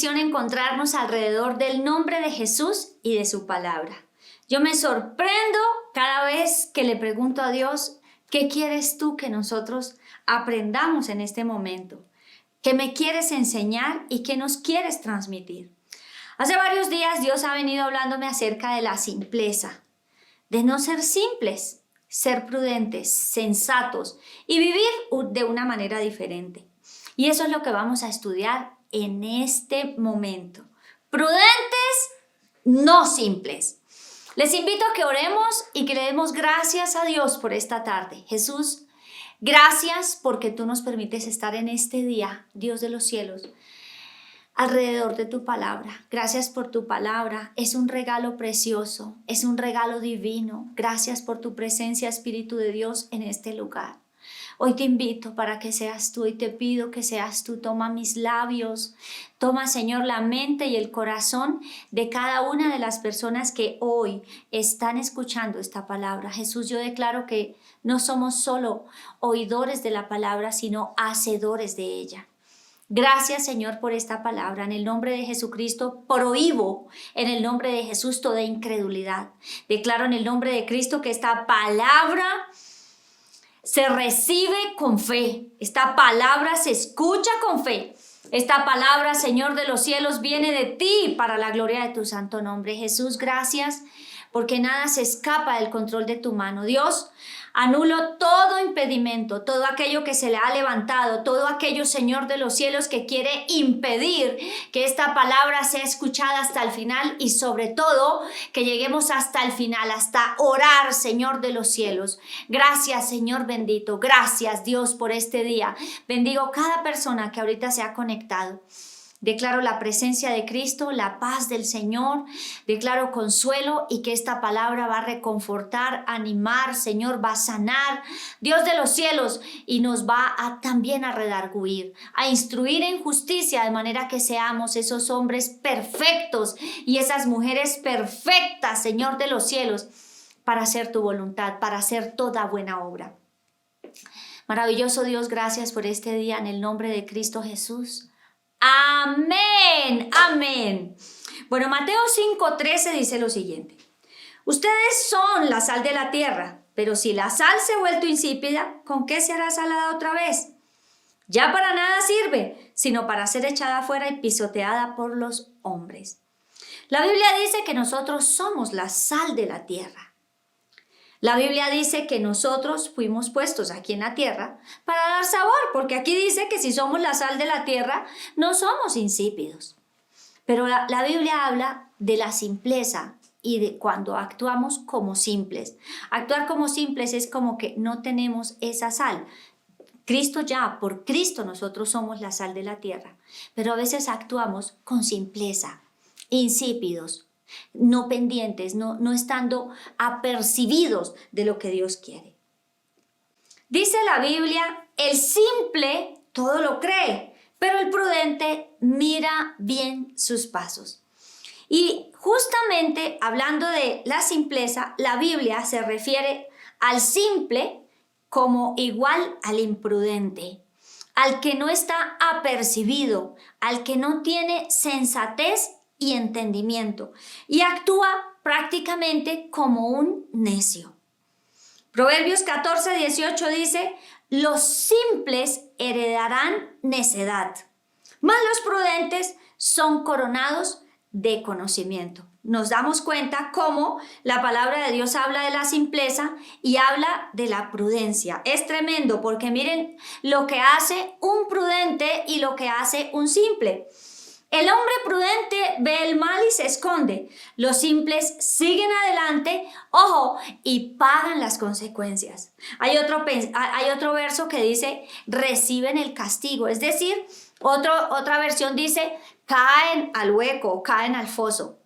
bendición encontrarnos alrededor del nombre de Jesús y de su palabra. Yo me sorprendo cada vez que le pregunto a Dios, ¿qué quieres tú que nosotros aprendamos en este momento? ¿Qué me quieres enseñar y qué nos quieres transmitir? Hace varios días Dios ha venido hablándome acerca de la simpleza, de no ser simples, ser prudentes, sensatos y vivir de una manera diferente. Y eso es lo que vamos a estudiar en este momento. Prudentes, no simples. Les invito a que oremos y que le demos gracias a Dios por esta tarde. Jesús, gracias porque tú nos permites estar en este día, Dios de los cielos, alrededor de tu palabra. Gracias por tu palabra. Es un regalo precioso, es un regalo divino. Gracias por tu presencia, Espíritu de Dios, en este lugar. Hoy te invito para que seas tú y te pido que seas tú. Toma mis labios, toma, Señor, la mente y el corazón de cada una de las personas que hoy están escuchando esta palabra. Jesús, yo declaro que no somos solo oidores de la palabra, sino hacedores de ella. Gracias, Señor, por esta palabra. En el nombre de Jesucristo prohíbo, en el nombre de Jesús, toda incredulidad. Declaro en el nombre de Cristo que esta palabra se recibe con fe. Esta palabra se escucha con fe. Esta palabra, Señor de los cielos, viene de ti para la gloria de tu santo nombre. Jesús, gracias porque nada se escapa del control de tu mano. Dios, anulo todo impedimento, todo aquello que se le ha levantado, todo aquello, Señor de los cielos, que quiere impedir que esta palabra sea escuchada hasta el final y sobre todo que lleguemos hasta el final, hasta orar, Señor de los cielos. Gracias, Señor bendito. Gracias, Dios, por este día. Bendigo cada persona que ahorita se ha conectado. Declaro la presencia de Cristo, la paz del Señor, declaro consuelo y que esta palabra va a reconfortar, animar, Señor, va a sanar, Dios de los cielos, y nos va a también a redarguir, a instruir en justicia, de manera que seamos esos hombres perfectos y esas mujeres perfectas, Señor de los cielos, para hacer tu voluntad, para hacer toda buena obra. Maravilloso Dios, gracias por este día en el nombre de Cristo Jesús. Amén, amén. Bueno, Mateo 5:13 dice lo siguiente. Ustedes son la sal de la tierra, pero si la sal se ha vuelto insípida, ¿con qué se hará salada otra vez? Ya para nada sirve, sino para ser echada afuera y pisoteada por los hombres. La Biblia dice que nosotros somos la sal de la tierra. La Biblia dice que nosotros fuimos puestos aquí en la tierra para dar sabor, porque aquí dice que si somos la sal de la tierra, no somos insípidos. Pero la Biblia habla de la simpleza y de cuando actuamos como simples. Actuar como simples es como que no tenemos esa sal. Cristo ya, por Cristo nosotros somos la sal de la tierra, pero a veces actuamos con simpleza, insípidos, no pendientes, no estando apercibidos de lo que Dios quiere. Dice la Biblia, el simple todo lo cree, pero el prudente mira bien sus pasos. Y justamente hablando de la simpleza, la Biblia se refiere al simple como igual al imprudente, al que no está apercibido, al que no tiene sensatez y entendimiento y actúa prácticamente como un necio. Proverbios 14:18 dice, los simples heredarán necedad, mas los prudentes son coronados de conocimiento. Nos damos cuenta cómo la palabra de Dios habla de la simpleza y habla de la prudencia. Es tremendo porque miren lo que hace un prudente y lo que hace un simple. El hombre prudente ve el mal y se esconde. Los simples siguen adelante, ojo, y pagan las consecuencias. Hay otro verso que dice, reciben el castigo. Es decir, otra versión dice, caen al hueco, caen al foso.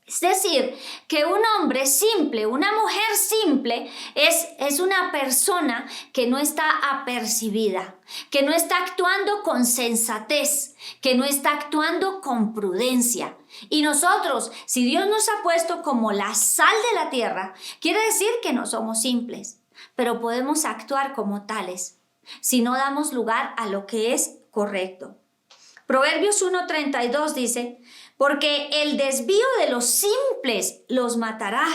Es decir, que un hombre simple, una mujer simple es una persona que no está apercibida, que no está actuando con sensatez, que no está actuando con prudencia. Y nosotros, si Dios nos ha puesto como la sal de la tierra, quiere decir que no somos simples, pero podemos actuar como tales si no damos lugar a lo que es correcto. Proverbios 1:32 dice, porque el desvío de los simples los matará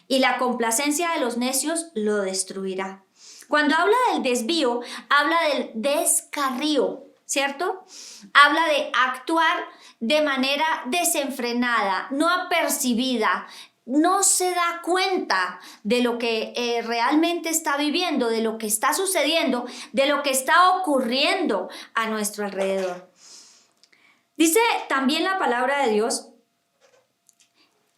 y la complacencia de los necios lo destruirá. Cuando habla del desvío, habla del descarrío, ¿cierto? Habla de actuar de manera desenfrenada, no apercibida, no se da cuenta de lo que realmente está viviendo, de lo que está sucediendo, de lo que está ocurriendo a nuestro alrededor. Dice también la palabra de Dios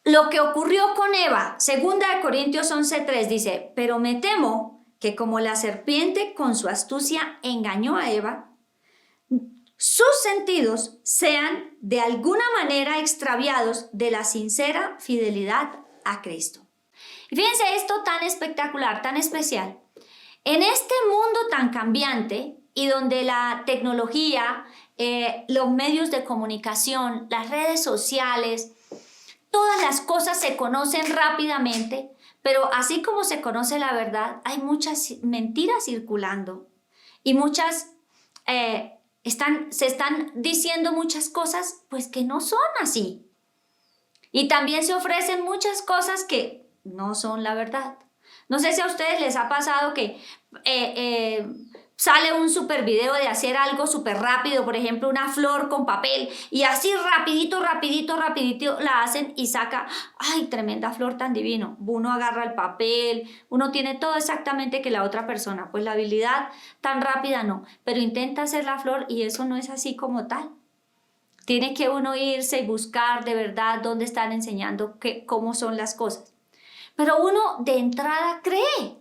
lo que ocurrió con Eva. 2 Corintios 11:3 dice, pero me temo que como la serpiente con su astucia engañó a Eva, sus sentidos sean de alguna manera extraviados de la sincera fidelidad a Cristo. Y fíjense esto tan espectacular, tan especial. En este mundo tan cambiante y donde la tecnología, los medios de comunicación, las redes sociales, todas las cosas se conocen rápidamente, pero así como se conoce la verdad, hay muchas mentiras circulando y se están diciendo muchas cosas pues que no son así. Y también se ofrecen muchas cosas que no son la verdad. No sé si a ustedes les ha pasado que sale un super video de hacer algo súper rápido, por ejemplo, una flor con papel, y así rapidito la hacen y saca, ¡ay, tremenda flor tan divino! Uno agarra el papel, uno tiene todo exactamente que la otra persona, pues la habilidad tan rápida no, pero intenta hacer la flor y eso no es así como tal. Tiene que uno irse y buscar de verdad dónde están enseñando cómo son las cosas. Pero uno de entrada cree,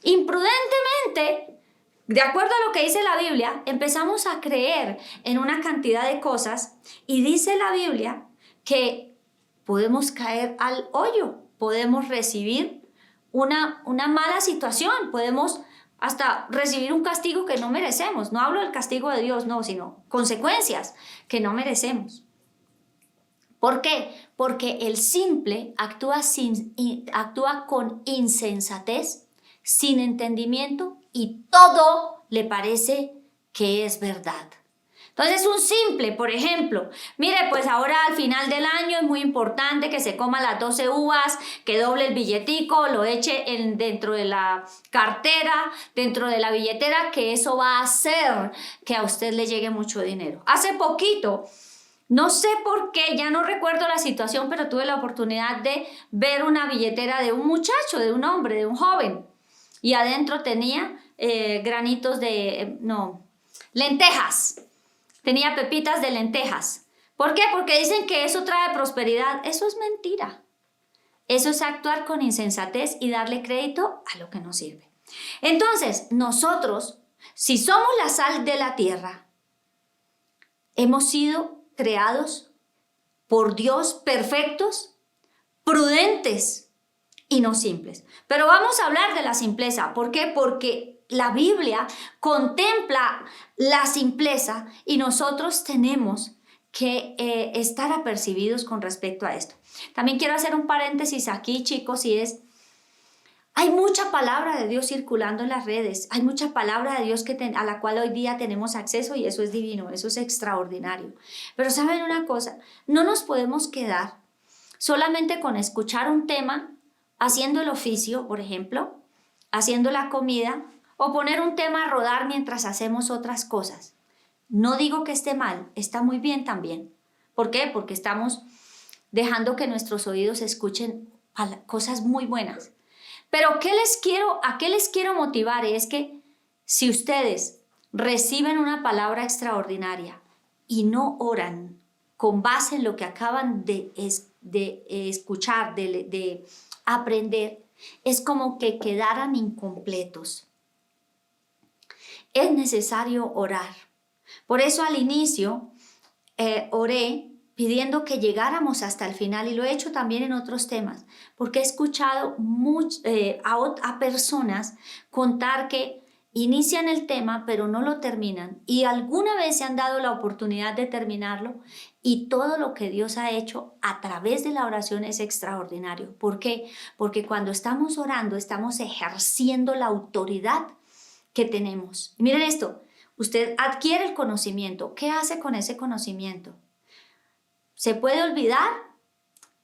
imprudentemente. De acuerdo a lo que dice la Biblia, empezamos a creer en una cantidad de cosas y dice la Biblia que podemos caer al hoyo, podemos recibir una mala situación, podemos hasta recibir un castigo que no merecemos. No hablo del castigo de Dios, no, sino consecuencias que no merecemos. ¿Por qué? Porque el simple actúa con insensatez, sin entendimiento, y todo le parece que es verdad. Entonces un simple, por ejemplo, mire, pues ahora al final del año es muy importante que se coma las 12 uvas, que doble el billetico, lo eche dentro de la cartera, dentro de la billetera, que eso va a hacer que a usted le llegue mucho dinero. Hace poquito, no sé por qué, ya no recuerdo la situación, pero tuve la oportunidad de ver una billetera de un muchacho, de un hombre, de un joven, y adentro tenía granitos de, lentejas. Tenía pepitas de lentejas. ¿Por qué? Porque dicen que eso trae prosperidad. Eso es mentira. Eso es actuar con insensatez y darle crédito a lo que no sirve. Entonces, nosotros, si somos la sal de la tierra, hemos sido creados por Dios perfectos, prudentes y no simples. Pero vamos a hablar de la simpleza. ¿Por qué? Porque la Biblia contempla la simpleza y nosotros tenemos que estar apercibidos con respecto a esto. También quiero hacer un paréntesis aquí, chicos, y hay mucha palabra de Dios circulando en las redes, hay mucha palabra de Dios a la cual hoy día tenemos acceso y eso es divino, eso es extraordinario. Pero ¿saben una cosa? No nos podemos quedar solamente con escuchar un tema, haciendo el oficio, por ejemplo, haciendo la comida, o poner un tema a rodar mientras hacemos otras cosas. No digo que esté mal, está muy bien también. ¿Por qué? Porque estamos dejando que nuestros oídos escuchen cosas muy buenas. Pero ¿a qué les quiero motivar? Es que si ustedes reciben una palabra extraordinaria y no oran con base en lo que acaban de escuchar, de aprender, es como que quedaran incompletos. Es necesario orar. Por eso al inicio oré pidiendo que llegáramos hasta el final y lo he hecho también en otros temas, porque he escuchado a personas contar que inician el tema pero no lo terminan y alguna vez se han dado la oportunidad de terminarlo y todo lo que Dios ha hecho a través de la oración es extraordinario. ¿Por qué? Porque cuando estamos orando estamos ejerciendo la autoridad que tenemos. Y miren esto, Usted adquiere el conocimiento. ¿Qué hace con ese conocimiento? ¿Se puede olvidar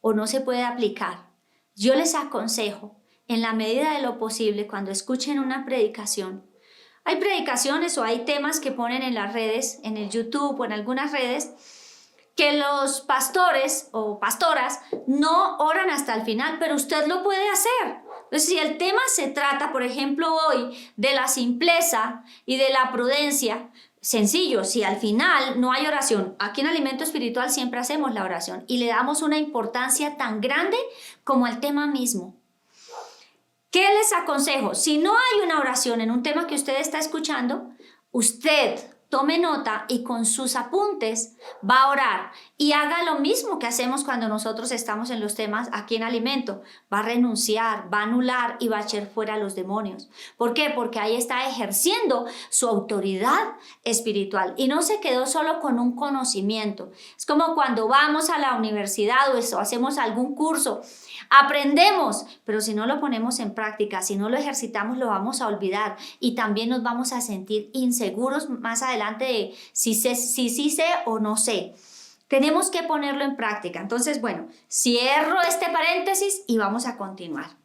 o no se puede aplicar? Yo les aconsejo, en la medida de lo posible, cuando escuchen una predicación, hay predicaciones o hay temas que ponen en las redes, en el YouTube o en algunas redes, que los pastores o pastoras no oran hasta el final, pero usted lo puede hacer. Entonces, si el tema se trata, por ejemplo, hoy de la simpleza y de la prudencia, sencillo, si al final no hay oración, aquí en Alimento Espiritual siempre hacemos la oración y le damos una importancia tan grande como al tema mismo. ¿Qué les aconsejo? Si no hay una oración en un tema que usted está escuchando, usted tome nota y con sus apuntes va a orar y haga lo mismo que hacemos cuando nosotros estamos en los temas aquí en Alimento. Va a renunciar, va a anular y va a echar fuera a los demonios. ¿Por qué? Porque ahí está ejerciendo su autoridad espiritual y no se quedó solo con un conocimiento. Es como cuando vamos a la universidad o hacemos algún curso. Aprendemos, pero si no lo ponemos en práctica, si no lo ejercitamos, lo vamos a olvidar y también nos vamos a sentir inseguros más adelante de si sí sé o no sé. Tenemos que ponerlo en práctica. Entonces, bueno, cierro este paréntesis y vamos a continuar.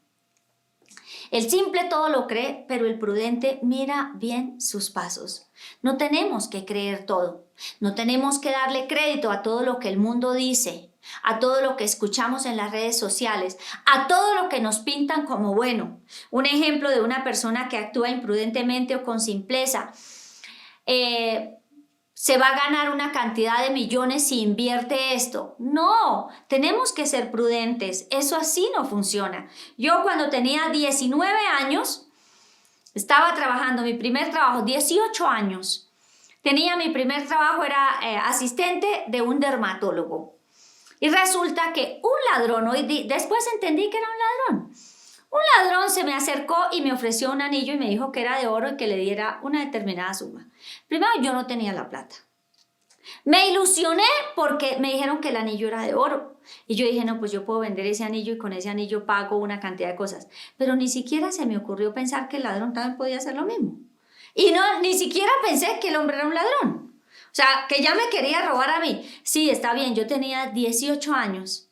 El simple todo lo cree, pero el prudente mira bien sus pasos. No tenemos que creer todo. No tenemos que darle crédito a todo lo que el mundo dice, a todo lo que escuchamos en las redes sociales, a todo lo que nos pintan como bueno. Un ejemplo de una persona que actúa imprudentemente o con simpleza. Se va a ganar una cantidad de millones si invierte esto. No, tenemos que ser prudentes. Eso así no funciona. Yo cuando tenía 19 años, estaba trabajando mi primer trabajo, 18 años. Tenía mi primer trabajo, era asistente de un dermatólogo. Y resulta que un ladrón, después entendí que era un ladrón. Un ladrón se me acercó y me ofreció un anillo y me dijo que era de oro y que le diera una determinada suma. Primero, yo no tenía la plata. Me ilusioné porque me dijeron que el anillo era de oro. Y yo dije, no, pues yo puedo vender ese anillo y con ese anillo pago una cantidad de cosas. Pero ni siquiera se me ocurrió pensar que el ladrón también podía hacer lo mismo. Y no, ni siquiera pensé que el hombre era un ladrón. O sea, que ya me quería robar a mí. Sí, está bien, yo tenía 18 años.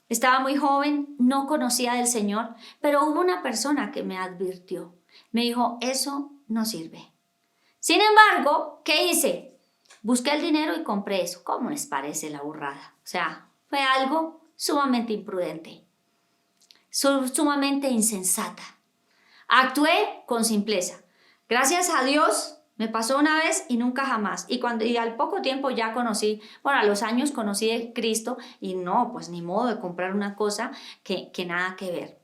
Estaba muy joven, no conocía del Señor, pero hubo una persona que me advirtió. Me dijo, eso no sirve. Sin embargo, ¿qué hice? Busqué el dinero y compré eso. ¿Cómo les parece la burrada? O sea, fue algo sumamente imprudente, sumamente insensata. Actué con simpleza. Gracias a Dios me pasó una vez y nunca jamás. Y al poco tiempo ya conocí, bueno, a los años conocí a Cristo y no, pues ni modo de comprar una cosa que nada que ver.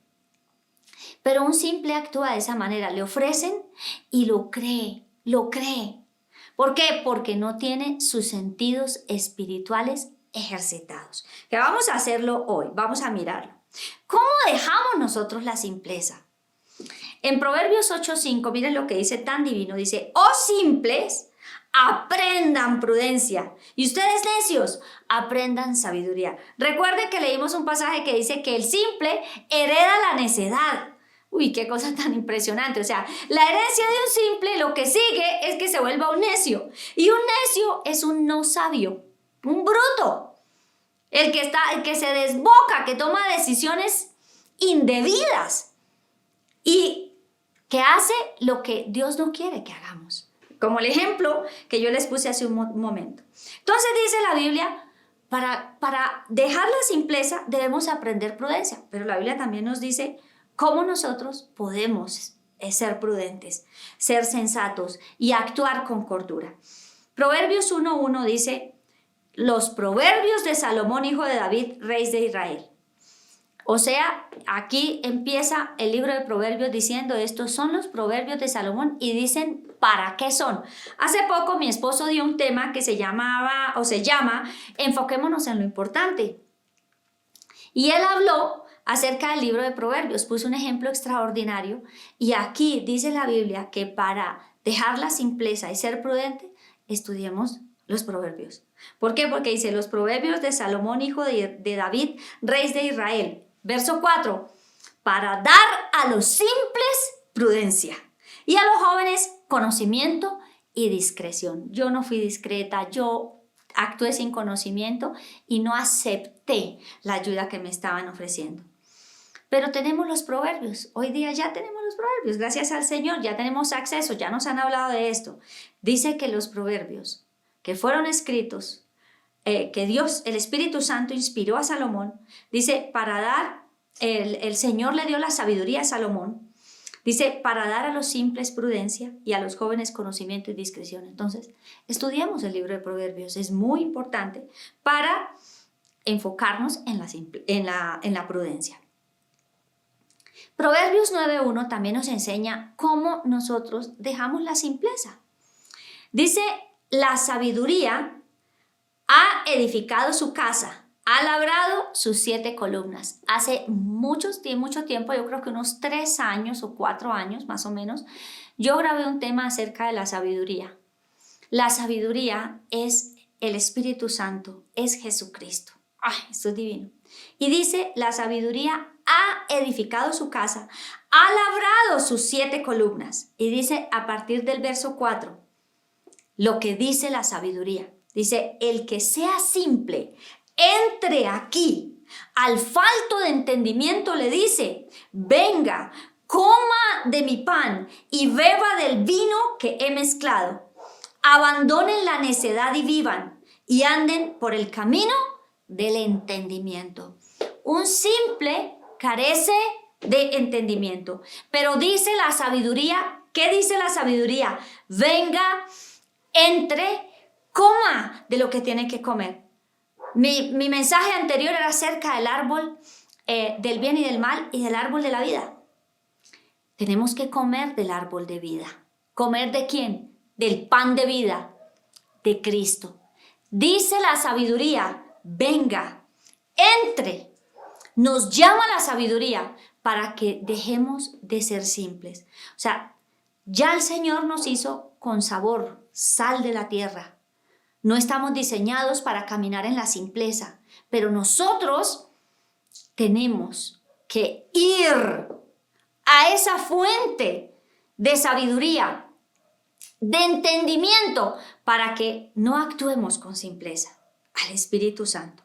Pero un simple actúa de esa manera, le ofrecen y lo cree. ¿Por qué? Porque no tiene sus sentidos espirituales ejercitados. Que vamos a hacerlo hoy, vamos a mirarlo. ¿Cómo dejamos nosotros la simpleza? En Proverbios 8:5, miren lo que dice tan divino. Dice, oh simples, aprendan prudencia. Y ustedes necios, aprendan sabiduría. Recuerden que leímos un pasaje que dice que el simple hereda la necedad. Uy, qué cosa tan impresionante. O sea, la herencia de un simple lo que sigue es que se vuelva un necio. Y un necio es un no sabio, un bruto. El que se desboca, que toma decisiones indebidas. Y que hace lo que Dios no quiere que hagamos. Como el ejemplo que yo les puse hace un momento. Entonces dice la Biblia, para dejar la simpleza debemos aprender prudencia. Pero la Biblia también nos dice cómo nosotros podemos ser prudentes, ser sensatos y actuar con cordura. Proverbios 1:1 dice, los proverbios de Salomón, hijo de David, rey de Israel. O sea, aquí empieza el libro de Proverbios diciendo, estos son los proverbios de Salomón y dicen, ¿para qué son? Hace poco mi esposo dio un tema que se llama, enfoquémonos en lo importante. Y él habló acerca del libro de Proverbios, puso un ejemplo extraordinario y aquí dice la Biblia que para dejar la simpleza y ser prudente, estudiemos los proverbios. ¿Por qué? Porque dice, los proverbios de Salomón, hijo de David, rey de Israel. Verso 4, para dar a los simples prudencia y a los jóvenes conocimiento y discreción. Yo no fui discreta, yo actué sin conocimiento y no acepté la ayuda que me estaban ofreciendo. Pero tenemos los proverbios, hoy día ya tenemos los proverbios, gracias al Señor, ya tenemos acceso, ya nos han hablado de esto. Dice que los proverbios que fueron escritos, que Dios, el Espíritu Santo inspiró a Salomón, dice, para dar, el Señor le dio la sabiduría a Salomón, dice, para dar a los simples prudencia y a los jóvenes conocimiento y discreción. Entonces, estudiamos el libro de Proverbios, es muy importante para enfocarnos en la prudencia. Proverbios 9.1 también nos enseña cómo nosotros dejamos la simpleza. Dice, la sabiduría ha edificado su casa, ha labrado sus 7 columnas. Hace mucho tiempo, yo creo que unos 3 años o 4 años más o menos, yo grabé un tema acerca de la sabiduría. La sabiduría es el Espíritu Santo, es Jesucristo. ¡Ay, esto es divino! Y dice, la sabiduría ha edificado su casa, ha labrado sus 7 columnas. Y dice a partir del verso 4, lo que dice la sabiduría. Dice, el que sea simple, entre aquí. Al falto de entendimiento le dice, venga, coma de mi pan y beba del vino que he mezclado. Abandonen la necedad y vivan, y anden por el camino del entendimiento. Un simple carece de entendimiento, pero dice la sabiduría, ¿qué dice la sabiduría? Venga, entre, coma de lo que tiene que comer. Mi mensaje anterior era acerca del árbol del bien y del mal y del árbol de la vida. Tenemos que comer del árbol de vida. ¿Comer de quién? Del pan de vida, de Cristo. Dice la sabiduría, venga, entre. Nos llama la sabiduría para que dejemos de ser simples. O sea, ya el Señor nos hizo con sabor, sal de la tierra. No estamos diseñados para caminar en la simpleza, pero nosotros tenemos que ir a esa fuente de sabiduría, de entendimiento, para que no actuemos con simpleza. Al Espíritu Santo.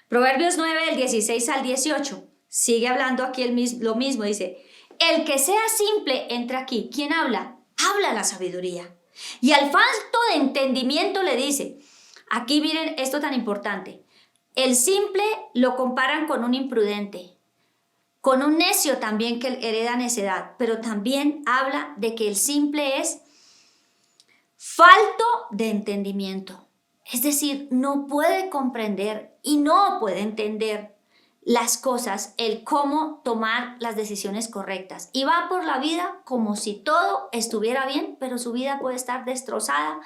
Proverbios 9, del 16 al 18. Sigue hablando aquí lo mismo. Dice, el que sea simple, entra aquí. ¿Quién habla? Habla la sabiduría. Y al falto de entendimiento le dice, aquí miren esto tan importante. El simple lo comparan con un imprudente, con un necio también que hereda necedad, pero también habla de que el simple es falto de entendimiento. Es decir, no puede comprender y no puede entender las cosas, el cómo tomar las decisiones correctas. Y va por la vida como si todo estuviera bien, pero su vida puede estar destrozada,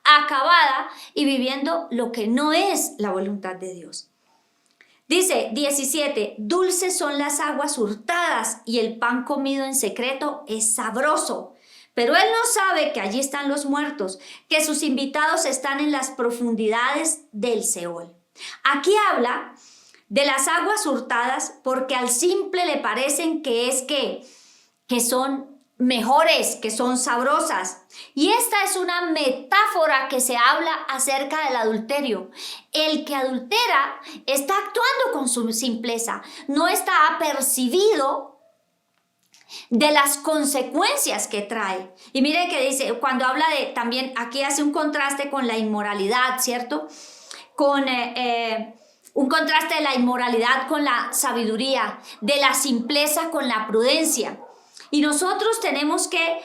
acabada y viviendo lo que no es la voluntad de Dios. Dice 17, dulces son las aguas hurtadas y el pan comido en secreto es sabroso. Pero él no sabe que allí están los muertos, que sus invitados están en las profundidades del Seol. Aquí habla de las aguas hurtadas porque al simple le parecen que son mejores, que son sabrosas. Y esta es una metáfora que se habla acerca del adulterio. El que adultera está actuando con su simpleza, no está apercibido de las consecuencias que trae. Y miren que dice, cuando habla de, también aquí hace un contraste con la inmoralidad, ¿cierto? Con un contraste de la inmoralidad con la sabiduría, de la simpleza con la prudencia. Y nosotros tenemos que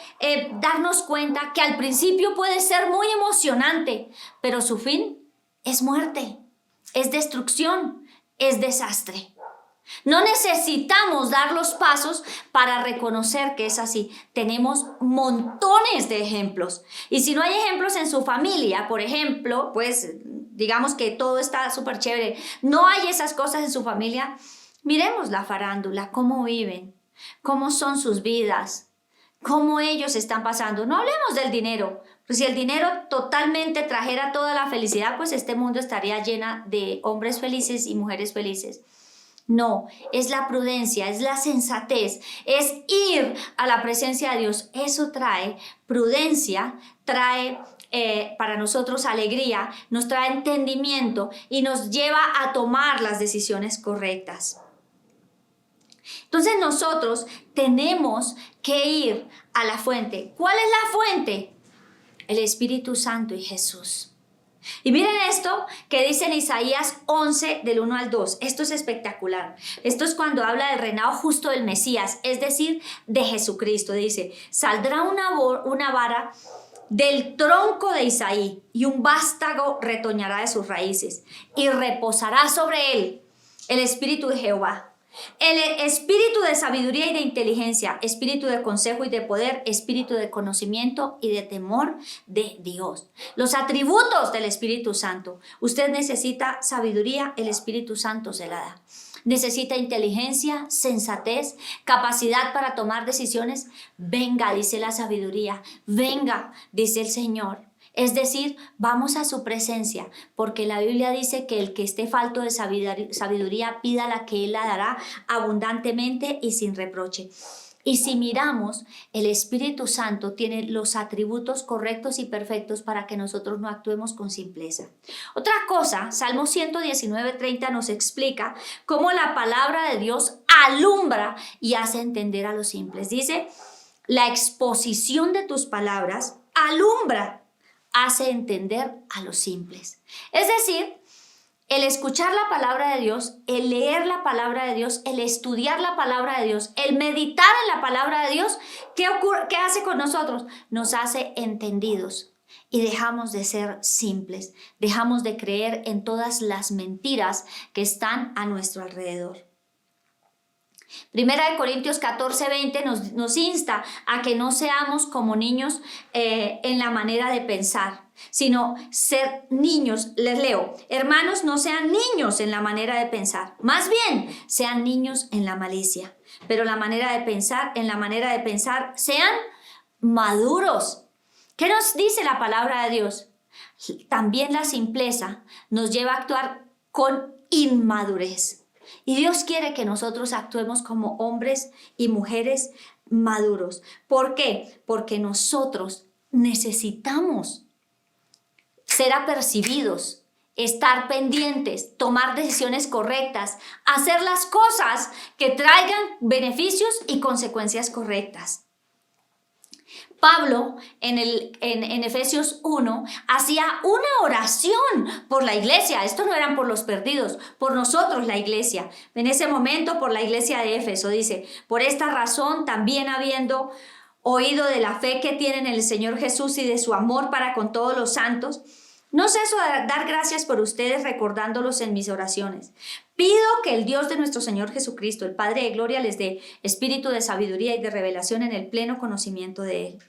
darnos cuenta que al principio puede ser muy emocionante, pero su fin es muerte, es destrucción, es desastre. No necesitamos dar los pasos para reconocer que es así. Tenemos montones de ejemplos. Y si no hay ejemplos en su familia, por ejemplo, pues digamos que todo está súper chévere. No hay esas cosas en su familia. Miremos la farándula, cómo viven, cómo son sus vidas, cómo ellos están pasando. No hablemos del dinero. Pues si el dinero totalmente trajera toda la felicidad, pues este mundo estaría llena de hombres felices y mujeres felices. No, es la prudencia, es la sensatez, es ir a la presencia de Dios. Eso trae prudencia, trae para nosotros alegría, nos trae entendimiento y nos lleva a tomar las decisiones correctas. Entonces nosotros tenemos que ir a la fuente. ¿Cuál es la fuente? El Espíritu Santo y Jesús. Y miren esto que dice en Isaías 11 del 1 al 2. Esto es espectacular. Esto es cuando habla del reinado justo del Mesías, es decir, de Jesucristo. Dice, saldrá una vara del tronco de Isaí y un vástago retoñará de sus raíces y reposará sobre él el Espíritu de Jehová. El espíritu de sabiduría y de inteligencia, espíritu de consejo y de poder, espíritu de conocimiento y de temor de Dios. Los atributos del Espíritu Santo. Usted necesita sabiduría, el Espíritu Santo se la da. Necesita inteligencia, sensatez, capacidad para tomar decisiones. Venga, dice la sabiduría. Venga, dice el Señor. Es decir, vamos a su presencia, porque la Biblia dice que el que esté falto de sabiduría pida la que Él la dará abundantemente y sin reproche. Y si miramos, el Espíritu Santo tiene los atributos correctos y perfectos para que nosotros no actuemos con simpleza. Otra cosa, Salmo 119:30 nos explica cómo la palabra de Dios alumbra y hace entender a los simples. Dice, la exposición de tus palabras alumbra, hace entender a los simples. Es decir, el escuchar la palabra de Dios, el leer la palabra de Dios, el estudiar la palabra de Dios, el meditar en la palabra de Dios, ¿qué hace con nosotros? Nos hace entendidos y dejamos de ser simples, dejamos de creer en todas las mentiras que están a nuestro alrededor. Primera de Corintios 14:20 nos insta a que no seamos como niños en la manera de pensar, sino ser niños. Les leo, hermanos, no sean niños en la manera de pensar, más bien sean niños en la malicia, pero en la manera de pensar sean maduros. ¿Qué nos dice la palabra de Dios? También la simpleza nos lleva a actuar con inmadurez. Y Dios quiere que nosotros actuemos como hombres y mujeres maduros. ¿Por qué? Porque nosotros necesitamos ser apercibidos, estar pendientes, tomar decisiones correctas, hacer las cosas que traigan beneficios y consecuencias correctas. Pablo en Efesios 1 hacía una oración por la iglesia. Esto no eran por los perdidos, por nosotros la iglesia. En ese momento por la iglesia de Éfeso dice, por esta razón también habiendo oído de la fe que tienen en el Señor Jesús y de su amor para con todos los santos, no ceso de dar gracias por ustedes recordándolos en mis oraciones. Pido que el Dios de nuestro Señor Jesucristo, el Padre de gloria, les dé espíritu de sabiduría y de revelación en el pleno conocimiento de Él.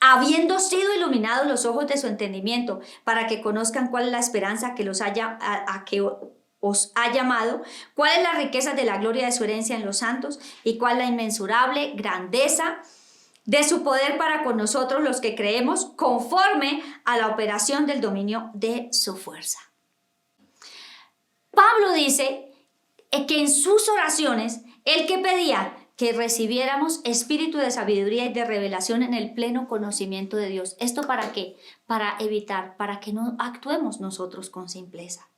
Habiendo sido iluminados los ojos de su entendimiento, para que conozcan cuál es la esperanza que os ha llamado, cuál es la riqueza de la gloria de su herencia en los santos y cuál la inmensurable grandeza de su poder para con nosotros los que creemos, conforme a la operación del dominio de su fuerza. Pablo dice que en sus oraciones, él que pedía que recibiéramos espíritu de sabiduría y de revelación en el pleno conocimiento de Dios. ¿Esto para qué? Para evitar, para que no actuemos nosotros con simpleza.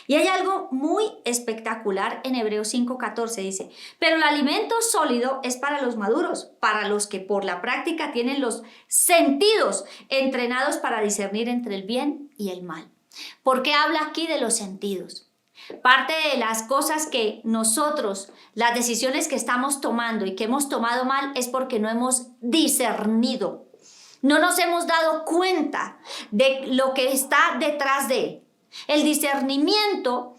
Y hay algo muy espectacular en Hebreos 5:14, dice, pero el alimento sólido es para los maduros, para los que por la práctica tienen los sentidos entrenados para discernir entre el bien y el mal. ¿Por qué habla aquí de los sentidos? Parte de las cosas que nosotros, las decisiones que estamos tomando y que hemos tomado mal es porque no hemos discernido. No nos hemos dado cuenta de lo que está detrás de él. El discernimiento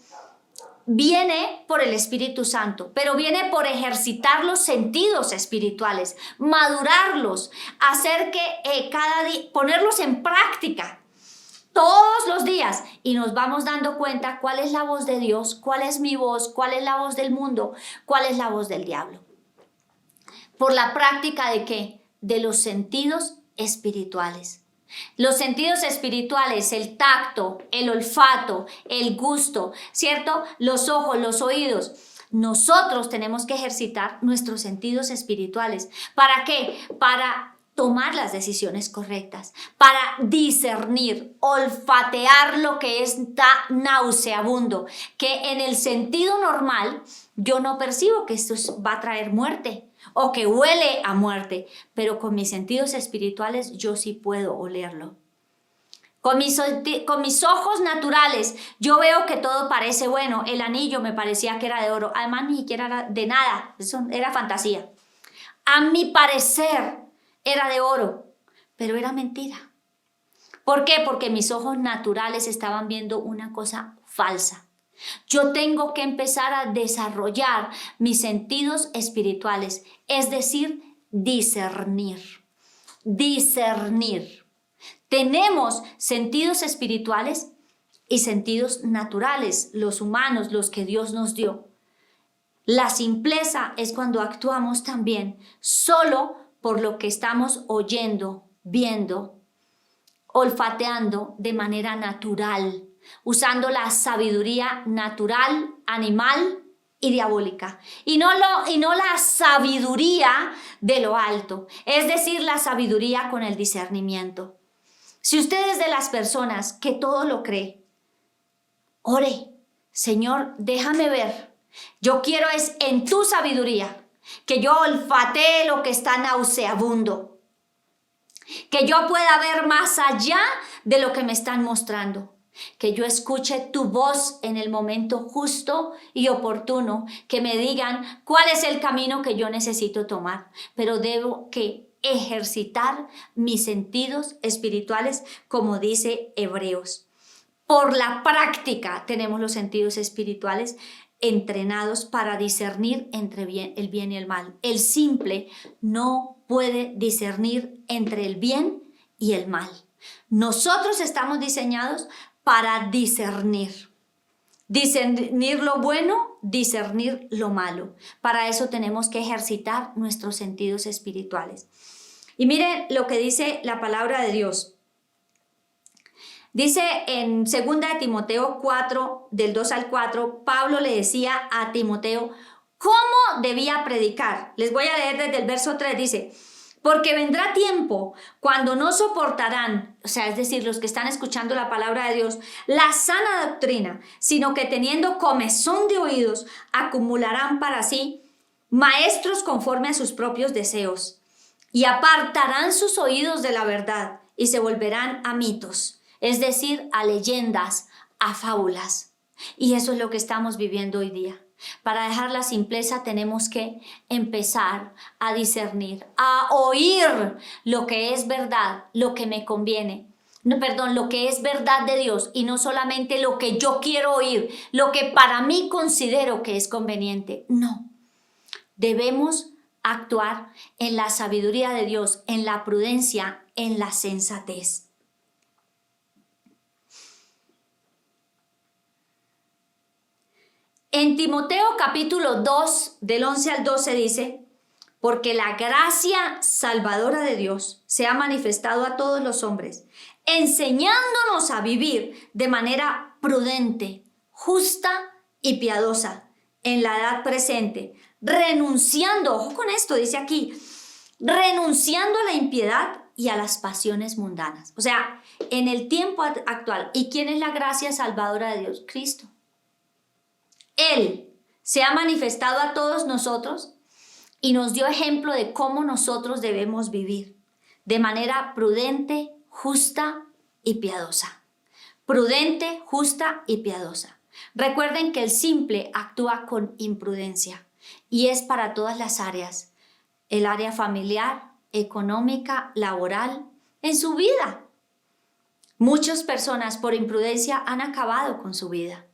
viene por el Espíritu Santo, pero viene por ejercitar los sentidos espirituales, madurarlos, hacer que cada día, ponerlos en práctica todos los días y nos vamos dando cuenta cuál es la voz de Dios, cuál es mi voz, cuál es la voz del mundo, cuál es la voz del diablo. Por la práctica ¿de qué? De los sentidos espirituales. Los sentidos espirituales, el tacto, el olfato, el gusto, ¿cierto? Los ojos, los oídos. Nosotros tenemos que ejercitar nuestros sentidos espirituales. ¿Para qué? Para tomar las decisiones correctas, para discernir, olfatear lo que está nauseabundo, que en el sentido normal yo no percibo que esto va a traer muerte o que huele a muerte, pero con mis sentidos espirituales yo sí puedo olerlo. Con mis ojos naturales, yo veo que todo parece bueno. El anillo me parecía que era de oro. Además, ni siquiera era de nada. Eso era fantasía. A mi parecer, era de oro, pero era mentira. ¿Por qué? Porque mis ojos naturales estaban viendo una cosa falsa. Yo tengo que empezar a desarrollar mis sentidos espirituales, es decir, discernir. Discernir. Tenemos sentidos espirituales y sentidos naturales, los humanos, los que Dios nos dio. La simpleza es cuando actuamos también solo por lo que estamos oyendo, viendo, olfateando de manera natural, usando la sabiduría natural, animal y diabólica. Y no la sabiduría de lo alto, es decir, la sabiduría con el discernimiento. Si usted es de las personas que todo lo cree, ore, Señor, déjame ver. Yo quiero es en tu sabiduría, que yo olfatee lo que está nauseabundo, que yo pueda ver más allá de lo que me están mostrando, que yo escuche tu voz en el momento justo y oportuno, que me digan cuál es el camino que yo necesito tomar, pero debo que ejercitar mis sentidos espirituales, como dice Hebreos. Por la práctica tenemos los sentidos espirituales entrenados para discernir entre el bien y el mal. El simple no puede discernir entre el bien y el mal. Nosotros estamos diseñados para discernir. Discernir lo bueno, discernir lo malo. Para eso tenemos que ejercitar nuestros sentidos espirituales. Y miren lo que dice la palabra de Dios. Dice en 2 de Timoteo 4, del 2 al 4, Pablo le decía a Timoteo cómo debía predicar. Les voy a leer desde el verso 3, dice: porque vendrá tiempo cuando no soportarán, o sea, es decir, los que están escuchando la palabra de Dios, la sana doctrina, sino que teniendo comezón de oídos, acumularán para sí maestros conforme a sus propios deseos, y apartarán sus oídos de la verdad, y se volverán a mitos, es decir, a leyendas, a fábulas. Y eso es lo que estamos viviendo hoy día. Para dejar la simpleza tenemos que empezar a discernir, a oír lo que es verdad, lo que me conviene. Lo que es verdad de Dios y no solamente lo que yo quiero oír, lo que para mí considero que es conveniente. No, debemos actuar en la sabiduría de Dios, en la prudencia, en la sensatez. En Timoteo capítulo 2, del 11 al 12 dice: porque la gracia salvadora de Dios se ha manifestado a todos los hombres, enseñándonos a vivir de manera prudente, justa y piadosa en la edad presente, renunciando, ojo con esto, dice aquí, renunciando a la impiedad y a las pasiones mundanas. O sea, en el tiempo actual. ¿Y quién es la gracia salvadora de Dios? Cristo. Él se ha manifestado a todos nosotros y nos dio ejemplo de cómo nosotros debemos vivir de manera prudente, justa y piadosa. Prudente, justa y piadosa. Recuerden que el simple actúa con imprudencia y es para todas las áreas. El área familiar, económica, laboral, en su vida. Muchas personas por imprudencia han acabado con su vida.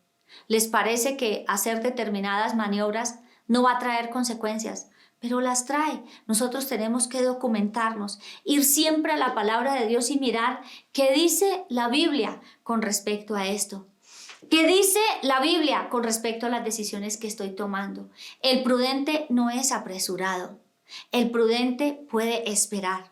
Les parece que hacer determinadas maniobras no va a traer consecuencias, pero las trae. Nosotros tenemos que documentarnos, ir siempre a la palabra de Dios y mirar qué dice la Biblia con respecto a esto. ¿Qué dice la Biblia con respecto a las decisiones que estoy tomando? El prudente no es apresurado. El prudente puede esperar.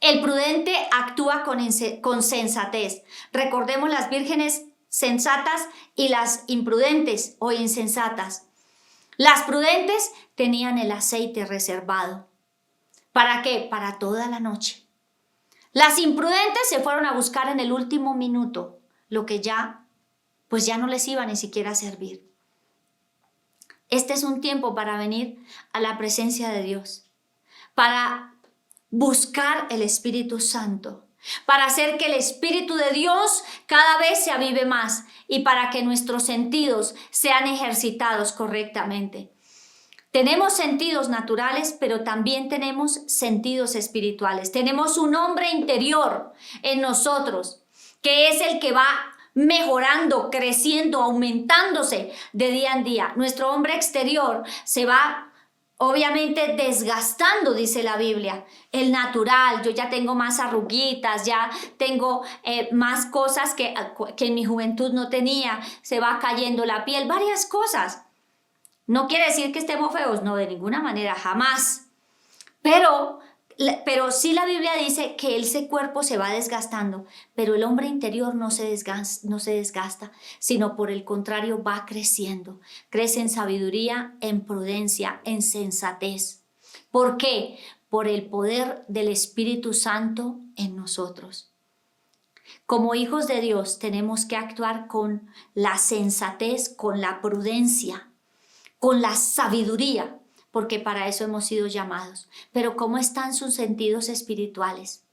El prudente actúa con sensatez. Recordemos las vírgenes sensatas y las imprudentes o insensatas. Las prudentes tenían el aceite reservado. ¿Para qué? Para toda la noche. Las imprudentes se fueron a buscar en el último minuto lo que ya no les iba ni siquiera a servir. Este es un tiempo para venir a la presencia de Dios, para buscar el Espíritu Santo, para hacer que el Espíritu de Dios cada vez se avive más y para que nuestros sentidos sean ejercitados correctamente. Tenemos sentidos naturales, pero también tenemos sentidos espirituales. Tenemos un hombre interior en nosotros, que es el que va mejorando, creciendo, aumentándose de día en día. Nuestro hombre exterior se va obviamente desgastando, dice la Biblia. El natural, yo ya tengo más arruguitas, ya tengo más cosas que en mi juventud no tenía, se va cayendo la piel, varias cosas. No quiere decir que estemos feos, no, de ninguna manera, jamás. Pero sí la Biblia dice que ese cuerpo se va desgastando, pero el hombre interior no se desgasta, sino por el contrario va creciendo. Crece en sabiduría, en prudencia, en sensatez. ¿Por qué? Por el poder del Espíritu Santo en nosotros. Como hijos de Dios tenemos que actuar con la sensatez, con la prudencia, con la sabiduría, porque para eso hemos sido llamados. Pero ¿cómo están sus sentidos espirituales?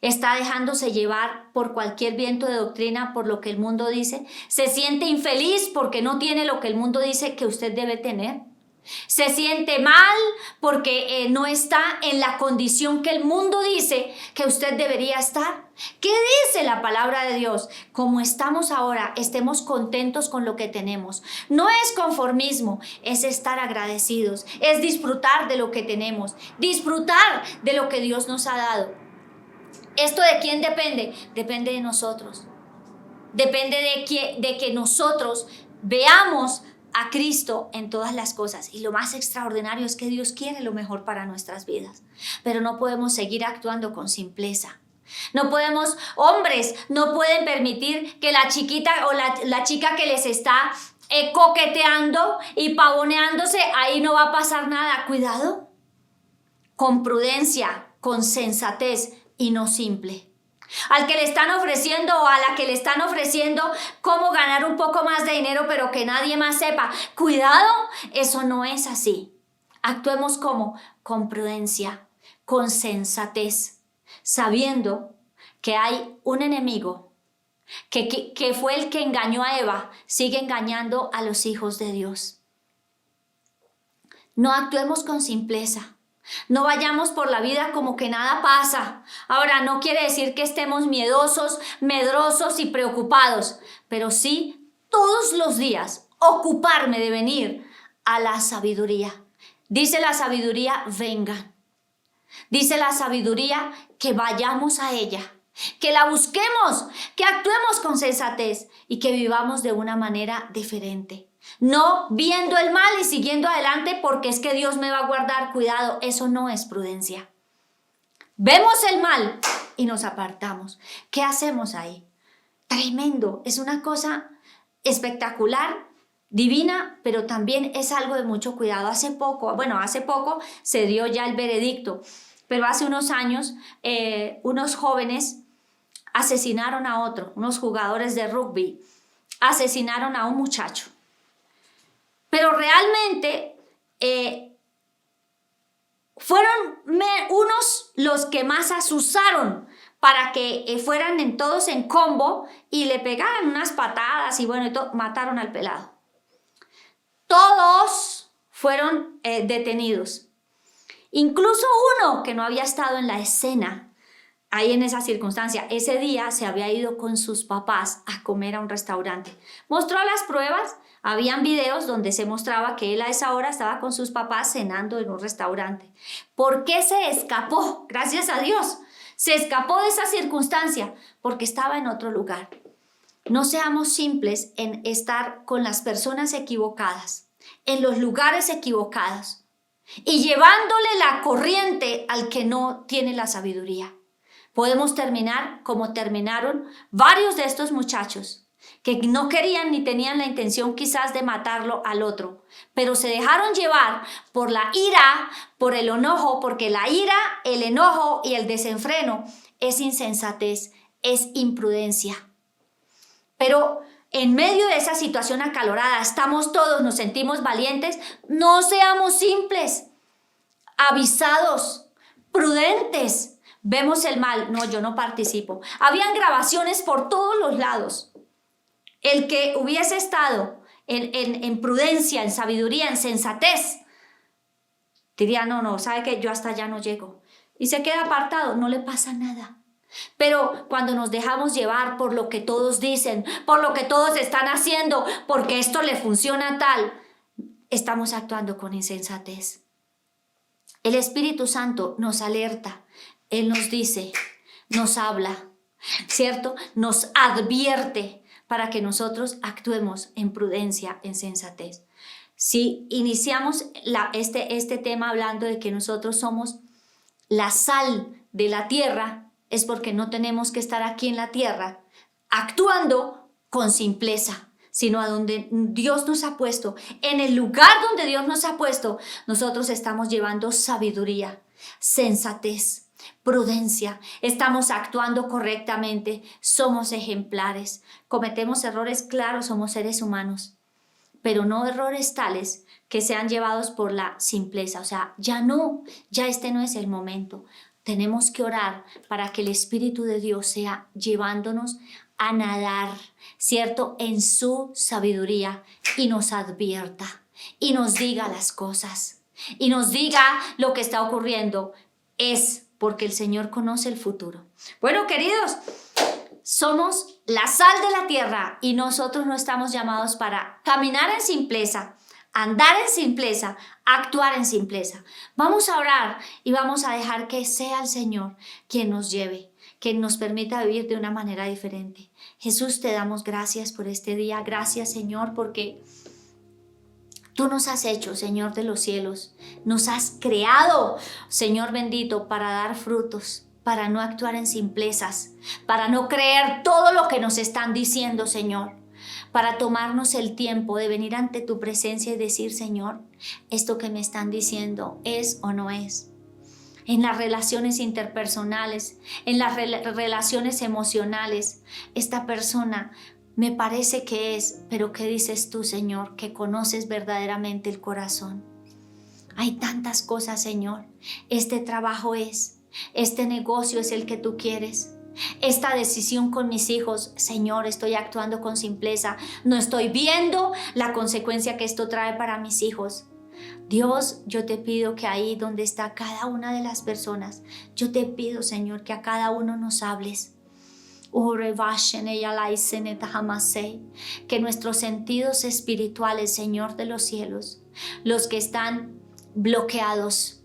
¿Está dejándose llevar por cualquier viento de doctrina, por lo que el mundo dice? ¿Se siente infeliz porque no tiene lo que el mundo dice que usted debe tener? ¿Se siente mal porque no está en la condición que el mundo dice que usted debería estar? ¿Qué dice la palabra de Dios? Como estamos ahora, estemos contentos con lo que tenemos. No es conformismo, es estar agradecidos, es disfrutar de lo que tenemos, disfrutar de lo que Dios nos ha dado. ¿Esto de quién depende? Depende de nosotros. Depende de que nosotros veamos a Cristo en todas las cosas. Y lo más extraordinario es que Dios quiere lo mejor para nuestras vidas. Pero no podemos seguir actuando con simpleza. No podemos, hombres, no pueden permitir que la chiquita o la chica que les está coqueteando y pavoneándose, ahí no va a pasar nada. Cuidado, con prudencia, con sensatez y no simple. Al que le están ofreciendo o a la que le están ofreciendo cómo ganar un poco más de dinero pero que nadie más sepa. Cuidado, eso no es así. Actuemos con prudencia, con sensatez, sabiendo que hay un enemigo que fue el que engañó a Eva, sigue engañando a los hijos de Dios. No actuemos con simpleza. No vayamos por la vida como que nada pasa. Ahora, no quiere decir que estemos miedosos, medrosos y preocupados, pero sí todos los días ocuparme de venir a la sabiduría. Dice la sabiduría, vengan. Dice la sabiduría que vayamos a ella, que la busquemos, que actuemos con sensatez y que vivamos de una manera diferente. No viendo el mal y siguiendo adelante porque es que Dios me va a guardar. Cuidado, eso no es prudencia. Vemos el mal y nos apartamos. ¿Qué hacemos ahí? Tremendo, es una cosa espectacular, divina, pero también es algo de mucho cuidado. Hace poco se dio ya el veredicto, pero hace unos años unos jóvenes asesinaron a otro, unos jugadores de rugby, asesinaron a un muchacho. Pero realmente fueron unos los que más asusaron para que fueran todos en combo y le pegaran unas patadas y mataron al pelado. Todos fueron detenidos. Incluso uno que no había estado en la escena, ahí en esa circunstancia, ese día se había ido con sus papás a comer a un restaurante. Mostró las pruebas. Habían videos donde se mostraba que él a esa hora estaba con sus papás cenando en un restaurante. ¿Por qué se escapó? Gracias a Dios. Se escapó de esa circunstancia porque estaba en otro lugar. No seamos simples en estar con las personas equivocadas, en los lugares equivocados y llevándole la corriente al que no tiene la sabiduría. Podemos terminar como terminaron varios de estos muchachos, que no querían ni tenían la intención quizás de matarlo al otro, pero se dejaron llevar por la ira, por el enojo, porque la ira, el enojo y el desenfreno es insensatez, es imprudencia. Pero en medio de esa situación acalorada, estamos todos, nos sentimos valientes, no seamos simples, avisados, prudentes. Vemos el mal, no, yo no participo. Habían grabaciones por todos los lados. El que hubiese estado en prudencia, en sabiduría, en sensatez, diría, no, sabe que yo hasta allá no llego. Y se queda apartado, no le pasa nada. Pero cuando nos dejamos llevar por lo que todos dicen, por lo que todos están haciendo, porque esto le funciona tal, estamos actuando con insensatez. El Espíritu Santo nos alerta, Él nos dice, nos habla, ¿cierto? Nos advierte para que nosotros actuemos en prudencia, en sensatez. Si iniciamos este tema hablando de que nosotros somos la sal de la tierra, es porque no tenemos que estar aquí en la tierra actuando con simpleza, sino a donde Dios nos ha puesto, en el lugar donde Dios nos ha puesto, nosotros estamos llevando sabiduría, sensatez, prudencia, estamos actuando correctamente, somos ejemplares, cometemos errores, claro, somos seres humanos, pero no errores tales que sean llevados por la simpleza, o sea, ya este no es el momento. Tenemos que orar para que el Espíritu de Dios sea llevándonos a nadar, ¿cierto? En su sabiduría y nos advierta y nos diga las cosas y nos diga lo que está ocurriendo. Es porque el Señor conoce el futuro. Bueno, queridos, somos la sal de la tierra y nosotros no estamos llamados para caminar en simpleza, andar en simpleza, actuar en simpleza. Vamos a orar y vamos a dejar que sea el Señor quien nos lleve, quien nos permita vivir de una manera diferente. Jesús, te damos gracias por este día. Gracias, Señor, porque tú nos has hecho, Señor de los cielos. Nos has creado, Señor bendito, para dar frutos, para no actuar en simplezas, para no creer todo lo que nos están diciendo, Señor. Para tomarnos el tiempo de venir ante tu presencia y decir, Señor, esto que me están diciendo es o no es. En las relaciones interpersonales, en las relaciones emocionales, esta persona me parece que es, pero ¿qué dices tú, Señor? Que conoces verdaderamente el corazón. Hay tantas cosas, Señor. Este trabajo es, este negocio es el que tú quieres. Esta decisión con mis hijos, Señor, estoy actuando con simpleza, no estoy viendo la consecuencia que esto trae para mis hijos. Dios, yo te pido que ahí donde está cada una de las personas, yo te pido, Señor, que a cada uno nos hables. Que nuestros sentidos espirituales, Señor de los cielos, los que están bloqueados,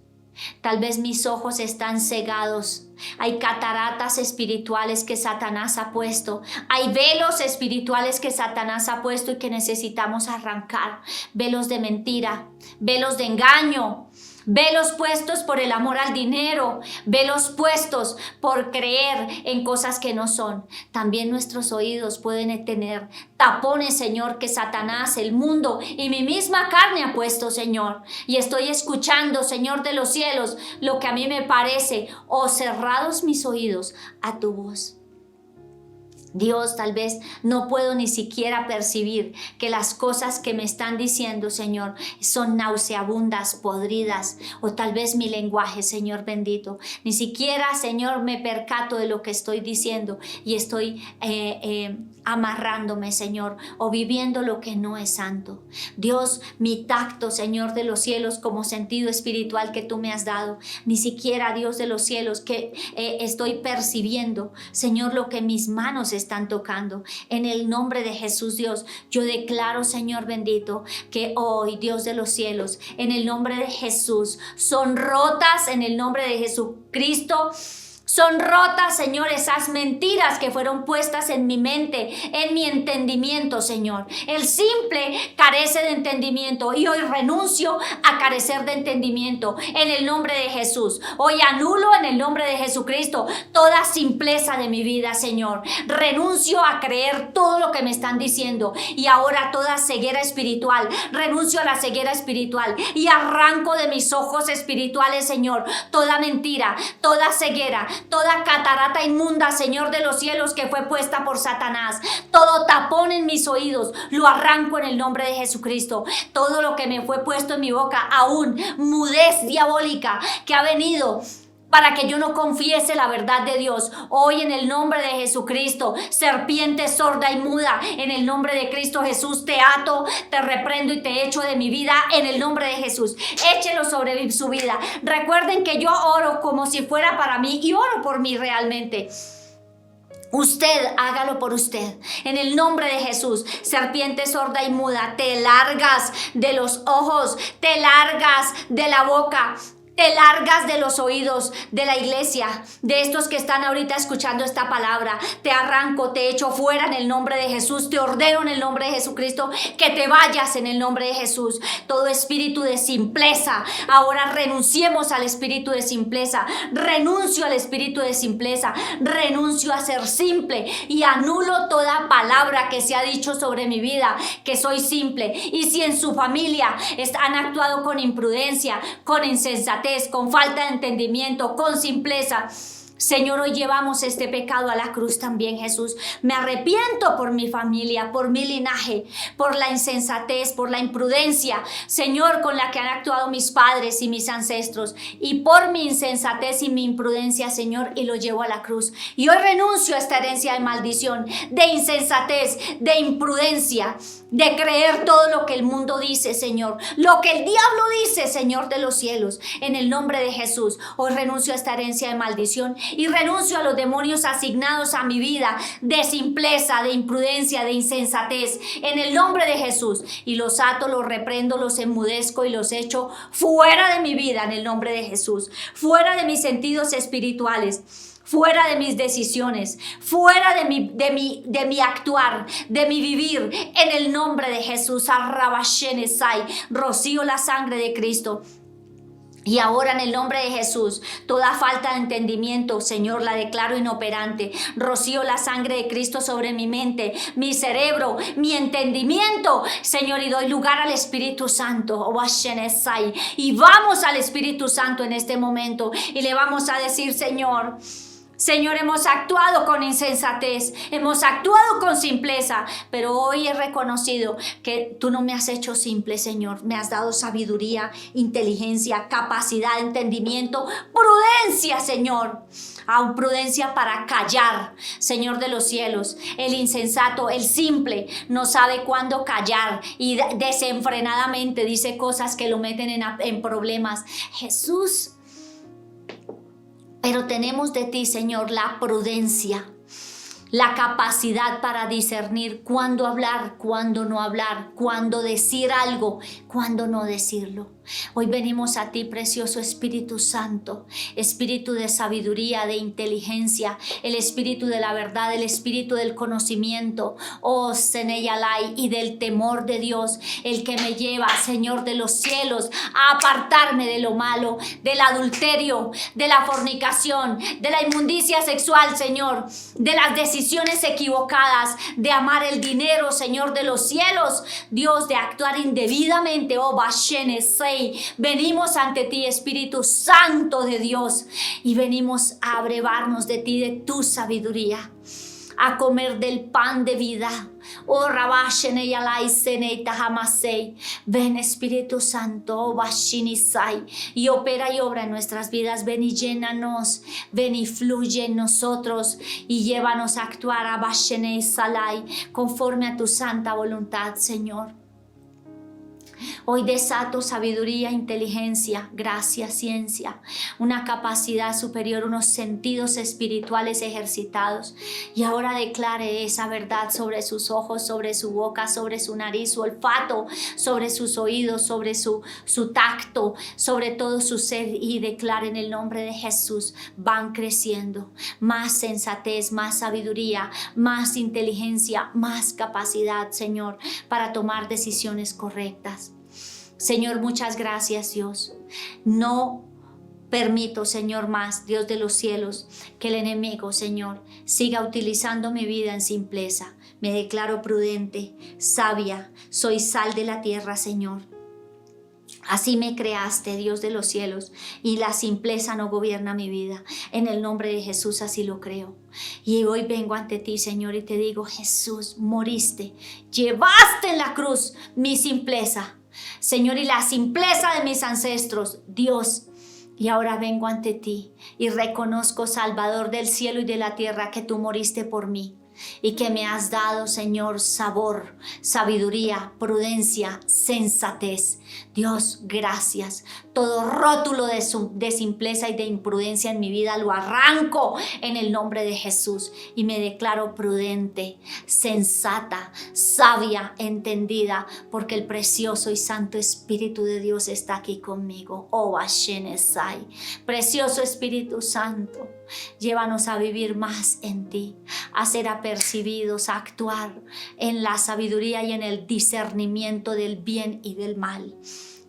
tal vez mis ojos están cegados. Hay cataratas espirituales que Satanás ha puesto. Hay velos espirituales que Satanás ha puesto y que necesitamos arrancar. Velos de mentira, velos de engaño, velos puestos por el amor al dinero, velos puestos por creer en cosas que no son. También nuestros oídos pueden tener tapones, Señor, que Satanás, el mundo y mi misma carne ha puesto, Señor. Y estoy escuchando, Señor de los cielos, lo que a mí me parece, o cerrados mis oídos a tu voz. Dios, tal vez no puedo ni siquiera percibir que las cosas que me están diciendo, Señor, son nauseabundas, podridas, o tal vez mi lenguaje, Señor bendito. Ni siquiera, Señor, me percato de lo que estoy diciendo y estoy amarrándome, Señor, o viviendo lo que no es santo. Dios, mi tacto, Señor de los cielos, como sentido espiritual que tú me has dado, ni siquiera, Dios de los cielos, que estoy percibiendo, Señor, lo que mis manos están tocando. En el nombre de Jesús, Dios, yo declaro, Señor bendito, que hoy, Dios de los cielos, en el nombre de Jesús, son rotas en el nombre de Jesucristo Son rotas, Señor, esas mentiras que fueron puestas en mi mente, en mi entendimiento, Señor. El simple carece de entendimiento y hoy renuncio a carecer de entendimiento en el nombre de Jesús. Hoy anulo en el nombre de Jesucristo toda simpleza de mi vida, Señor. Renuncio a creer todo lo que me están diciendo y ahora toda ceguera espiritual. Renuncio a la ceguera espiritual y arranco de mis ojos espirituales, Señor, toda mentira, toda ceguera, toda catarata inmunda, Señor de los cielos, que fue puesta por Satanás. Todo tapón en mis oídos, lo arranco en el nombre de Jesucristo. Todo lo que me fue puesto en mi boca, aún mudez diabólica que ha venido para que yo no confiese la verdad de Dios. Hoy en el nombre de Jesucristo, serpiente sorda y muda, en el nombre de Cristo Jesús, te ato, te reprendo y te echo de mi vida en el nombre de Jesús. Échelo sobre su vida. Recuerden que yo oro como si fuera para mí y oro por mí realmente. Usted, hágalo por usted. En el nombre de Jesús, serpiente sorda y muda, te largas de los ojos, te largas de la boca, te largas de los oídos de la iglesia, de estos que están ahorita escuchando esta palabra. Te arranco, te echo fuera en el nombre de Jesús. Te ordeno en el nombre de Jesucristo que te vayas en el nombre de Jesús. Todo espíritu de simpleza, ahora renunciemos al espíritu de simpleza. Renuncio al espíritu de simpleza. Renuncio a ser simple y anulo toda palabra que se ha dicho sobre mi vida, que soy simple. Y si en su familia han actuado con imprudencia, con insensatez, con falta de entendimiento, con simpleza, Señor, hoy llevamos este pecado a la cruz también, Jesús. Me arrepiento por mi familia, por mi linaje, por la insensatez, por la imprudencia, Señor, con la que han actuado mis padres y mis ancestros, y por mi insensatez y mi imprudencia, Señor, y lo llevo a la cruz. Y hoy renuncio a esta herencia de maldición, de insensatez, de imprudencia, de creer todo lo que el mundo dice, Señor, lo que el diablo dice, Señor de los cielos. En el nombre de Jesús, hoy renuncio a esta herencia de maldición y renuncio a los demonios asignados a mi vida de simpleza, de imprudencia, de insensatez, en el nombre de Jesús. Y los ato, los reprendo, los enmudezco y los echo fuera de mi vida en el nombre de Jesús, fuera de mis sentidos espirituales, fuera de mis decisiones, fuera de mi actuar, de mi vivir, en el nombre de Jesús. Arrabashenesai, rocío la sangre de Cristo. Y ahora en el nombre de Jesús, toda falta de entendimiento, Señor, la declaro inoperante. Rocío la sangre de Cristo sobre mi mente, mi cerebro, mi entendimiento, Señor, y doy lugar al Espíritu Santo. Y vamos al Espíritu Santo en este momento y le vamos a decir: Señor, hemos actuado con insensatez, hemos actuado con simpleza, pero hoy he reconocido que tú no me has hecho simple, Señor. Me has dado sabiduría, inteligencia, capacidad, entendimiento, prudencia, Señor. Aún prudencia para callar, Señor de los cielos. El insensato, el simple, no sabe cuándo callar y desenfrenadamente dice cosas que lo meten en problemas. Jesús, pero tenemos de ti, Señor, la prudencia, la capacidad para discernir cuándo hablar, cuándo no hablar, cuándo decir algo, cuándo no decirlo. Hoy venimos a ti, precioso Espíritu Santo, Espíritu de sabiduría, de inteligencia, el Espíritu de la verdad, el Espíritu del conocimiento, oh Seneyalai, y del temor de Dios, el que me lleva, Señor de los cielos, a apartarme de lo malo, del adulterio, de la fornicación, de la inmundicia sexual, Señor, de las decisiones equivocadas, de amar el dinero, Señor de los cielos, Dios, de actuar indebidamente, oh Bashenesei. Venimos ante ti, Espíritu Santo de Dios, y venimos a abrevarnos de ti, de tu sabiduría, a comer del pan de vida. Oh Rabashene Yalai Sene Tahamasei. Ven, Espíritu Santo, oh Bashinisai, y opera y obra en nuestras vidas. Ven y llénanos, ven y fluye en nosotros y llévanos a actuar a Bashene Salai conforme a tu santa voluntad, Señor. Hoy desato sabiduría, inteligencia, gracia, ciencia, una capacidad superior, unos sentidos espirituales ejercitados. Y ahora declare esa verdad sobre sus ojos, sobre su boca, sobre su nariz, su olfato, sobre sus oídos, sobre su tacto, sobre todo su ser, y declare en el nombre de Jesús, van creciendo. Más sensatez, más sabiduría, más inteligencia, más capacidad, Señor, para tomar decisiones correctas. Señor, muchas gracias, Dios. No permito, Señor, más, Dios de los cielos, que el enemigo, Señor, siga utilizando mi vida en simpleza. Me declaro prudente, sabia, soy sal de la tierra, Señor. Así me creaste, Dios de los cielos, y la simpleza no gobierna mi vida. En el nombre de Jesús así lo creo. Y hoy vengo ante ti, Señor, y te digo, Jesús, moriste, llevaste en la cruz mi simpleza, Señor, y la simpleza de mis ancestros, Dios. Y ahora vengo ante ti y reconozco, Salvador del cielo y de la tierra, que tú moriste por mí. Y que me has dado, Señor, sabor, sabiduría, prudencia, sensatez. Dios, gracias. Todo rótulo de simpleza y de imprudencia en mi vida lo arranco en el nombre de Jesús. Y me declaro prudente, sensata, sabia, entendida, porque el precioso y santo Espíritu de Dios está aquí conmigo. Oh, Hashem Esai. Precioso Espíritu Santo, llévanos a vivir más en ti, a ser apercibidos, a actuar en la sabiduría y en el discernimiento del bien y del mal.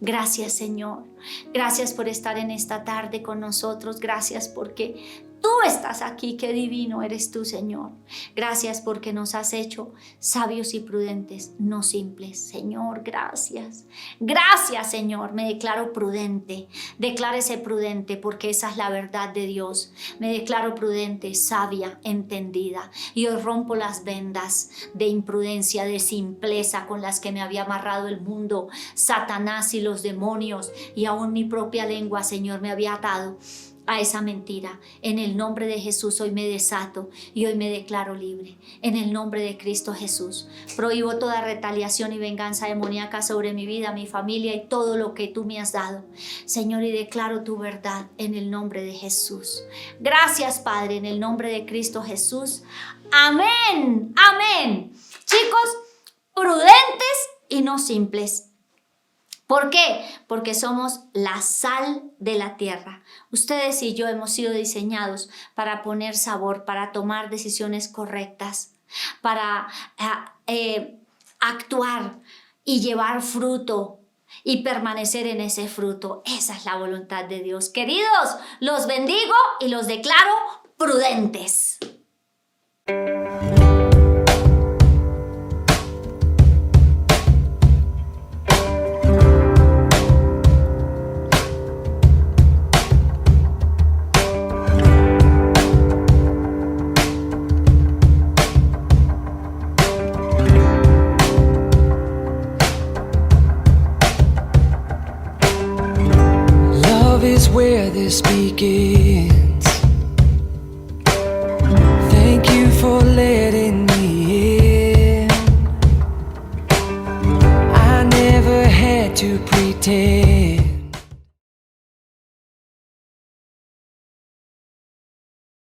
Gracias, Señor. Gracias por estar en esta tarde con nosotros. Gracias porque tú estás aquí. Qué divino eres tú, Señor. Gracias porque nos has hecho sabios y prudentes, no simples. Señor, gracias. Gracias, Señor. Me declaro prudente. Declárese prudente porque esa es la verdad de Dios. Me declaro prudente, sabia, entendida. Y hoy rompo las vendas de imprudencia, de simpleza con las que me había amarrado el mundo, Satanás y los demonios, y aún mi propia lengua, Señor, me había atado a esa mentira. En el nombre de Jesús hoy me desato y hoy me declaro libre. En el nombre de Cristo Jesús prohíbo toda retaliación y venganza demoníaca sobre mi vida, mi familia y todo lo que tú me has dado, Señor, y declaro tu verdad en el nombre de Jesús. Gracias, Padre, en el nombre de Cristo Jesús. Amén, amén. Chicos, prudentes y no simples. ¿Por qué? Porque somos la sal de la tierra. Ustedes y yo hemos sido diseñados para poner sabor, para tomar decisiones correctas, para actuar y llevar fruto y permanecer en ese fruto. Esa es la voluntad de Dios. Queridos, los bendigo y los declaro prudentes. Is where this begins. Thank you for letting me in. I never had to pretend.